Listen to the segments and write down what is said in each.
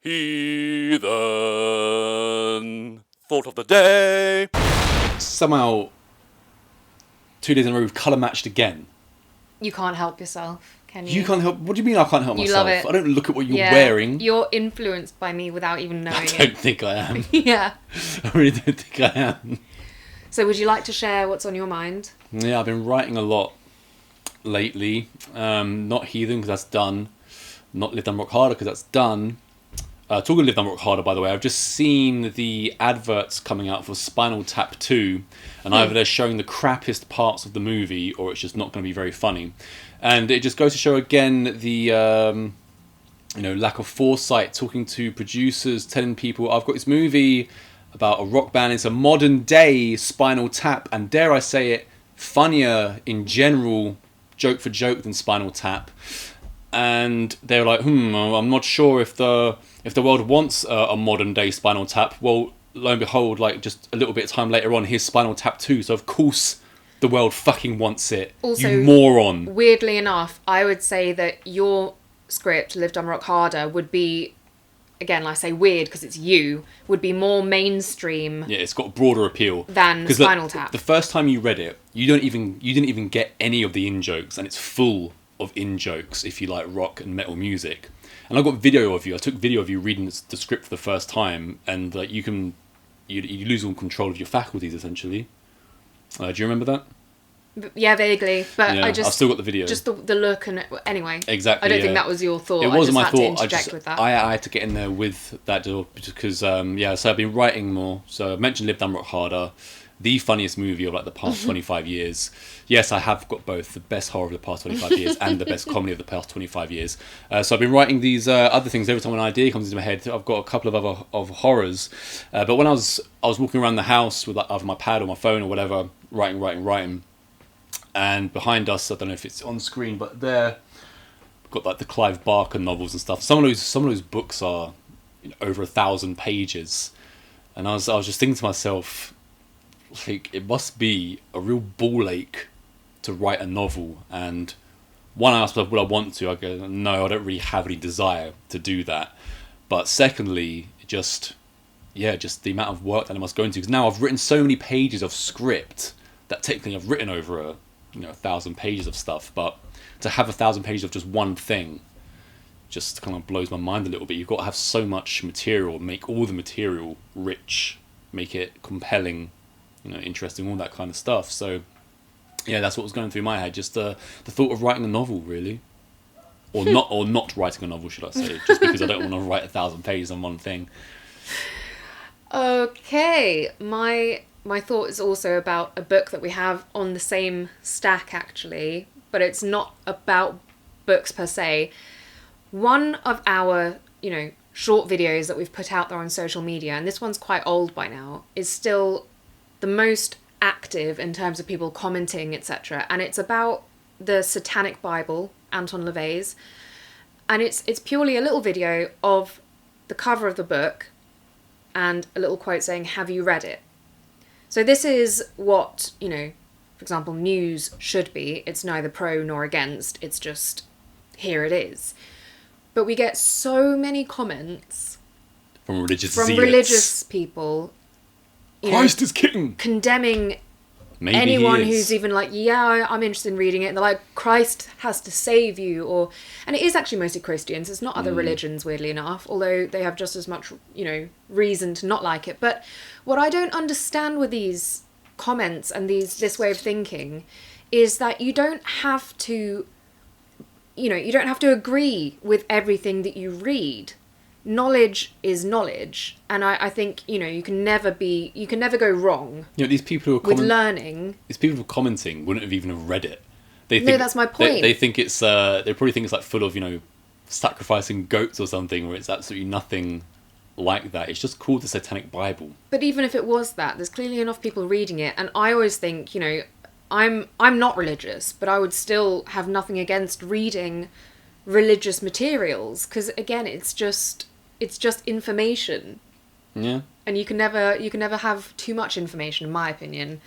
Heathen thought of the day. Somehow, 2 days in a row, we've colour matched again. You can't help yourself, can you? You can't help. What do you mean I can't help You myself? love it. I don't look at what you're Yeah, wearing. You're influenced by me without even knowing I it. don't think I am. Yeah. I really don't think I am. So would you like to share what's on your mind? Yeah, I've been writing a lot lately. Not Heathen, because that's done. Not Live Down Rock Harder, because that's done. Talking of Live Down Rock Harder, by the way, I've just seen the adverts coming out for Spinal Tap 2, and either they're showing the crappiest parts of the movie, or it's just not going to be very funny. And it just goes to show again the lack of foresight, talking to producers, telling people, I've got this movie about a rock band, it's a modern day Spinal Tap, and dare I say it, funnier in general, joke for joke, than Spinal Tap. And they're like, I'm not sure if the world wants a modern day Spinal Tap. Well, lo and behold, like just a little bit of time later on, here's Spinal Tap 2. So of course the world fucking wants it. Also, you moron. Weirdly enough, I would say that your script, Live Down Rock Harder, would be, again, I say weird because it's you, would be more mainstream. Yeah, it's got a broader appeal than Spinal Tap. The first time you read it, you didn't even get any of the in-jokes, and it's full of in-jokes if you like rock and metal music. And I got video of you. I took video of you reading the script for the first time, and like you lose all control of your faculties essentially. Do you remember that? Yeah, vaguely, but Yeah, I've still got the video. Just the look and anyway. Exactly. I don't think that was your thought. It wasn't my I just had thought. to interject with that. I had to get in there with that deal because So I've been writing more. So I mentioned Live Down Rock Harder, the funniest movie of like the past 25 years. Yes, I have got both the best horror of the past 25 years and the best comedy of the past 25 years. So I've been writing these other things. Every time an idea comes into my head, I've got a couple of other horrors. But when I was walking around the house with like either my pad or my phone or whatever, writing. And behind us, I don't know if it's on screen, but there, we've got like the Clive Barker novels and stuff. Some of those books are over 1,000 pages, and I was just thinking to myself, like, it must be a real ball ache to write a novel. And one, I asked myself, would I want to? I go, no, I don't really have any desire to do that. But secondly, just the amount of work that I must go into. Because now I've written so many pages of script that technically I've written over 1,000 pages of stuff, but to have 1,000 pages of just one thing just kind of blows my mind a little bit. You've got to have so much material, make all the material rich, make it compelling, interesting, all that kind of stuff. So yeah, that's what was going through my head, just the thought of writing a novel, really. Or not writing a novel, should I say, just because I don't want to write 1,000 pages on one thing. Okay, my thought is also about a book that we have on the same stack, actually, but it's not about books per se. One of our, short videos that we've put out there on social media, and this one's quite old by now, is still the most active in terms of people commenting, etc. And it's about the Satanic Bible, Anton LaVey's, and it's purely a little video of the cover of the book and a little quote saying, "Have you read it?" So this is what, for example, news should be. It's neither pro nor against. It's just, here it is. But we get so many comments From religious people, Christ is king! Condemning Maybe anyone he is. who's even like, yeah, I'm interested in reading it. And they're like, Christ has to save you. And it is actually mostly Christians. It's not other religions, weirdly enough, although they have just as much, reason to not like it. But what I don't understand with these comments and this way of thinking is that you don't have to, you don't have to agree with everything that you read. Knowledge is knowledge, and I think you can never go wrong. These people who are with learning. These people who are commenting wouldn't have even read it. No, that's my point. They think it's they probably think it's like full of sacrificing goats or something, where it's absolutely nothing like that. It's just called the Satanic Bible. But even if it was that, there's clearly enough people reading it, and I always think I'm not religious, but I would still have nothing against reading religious materials, because again, it's just information. Yeah. And you can never have too much information, in my opinion.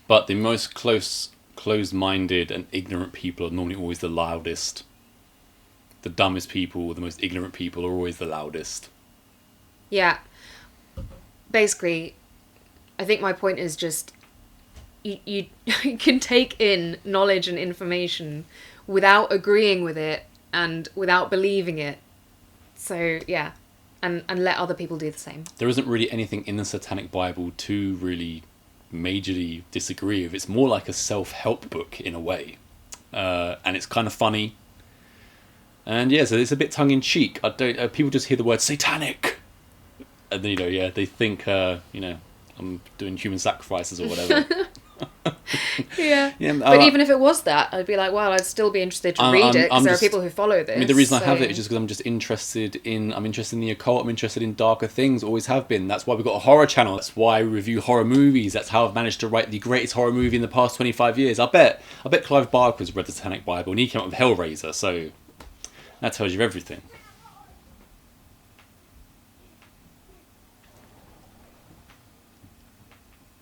But the most closed-minded and ignorant people are normally always the loudest. The dumbest people, the most ignorant people are always the loudest. Yeah. Basically, I think my point is just you you can take in knowledge and information without agreeing with it and without believing it. So yeah, and let other people do the same. There isn't really anything in the Satanic Bible to really majorly disagree with. It's more like a self-help book in a way, and it's kind of funny. And yeah, so it's a bit tongue-in-cheek. I don't. People just hear the word satanic, and you know, yeah, they think, you know, I'm doing human sacrifices or whatever. Yeah. Yeah, But even if it was that, I'd be like, well, I'd still be interested to read it because there are people who follow this. I mean, the reason I have it is just because I'm interested in the occult. I'm interested in darker things. Always have been. That's why we've got a horror channel. That's why I review horror movies. That's how I've managed to write the greatest horror movie in the past 25 years. I bet Clive Barker's read the Satanic Bible and he came up with Hellraiser. So that tells you everything.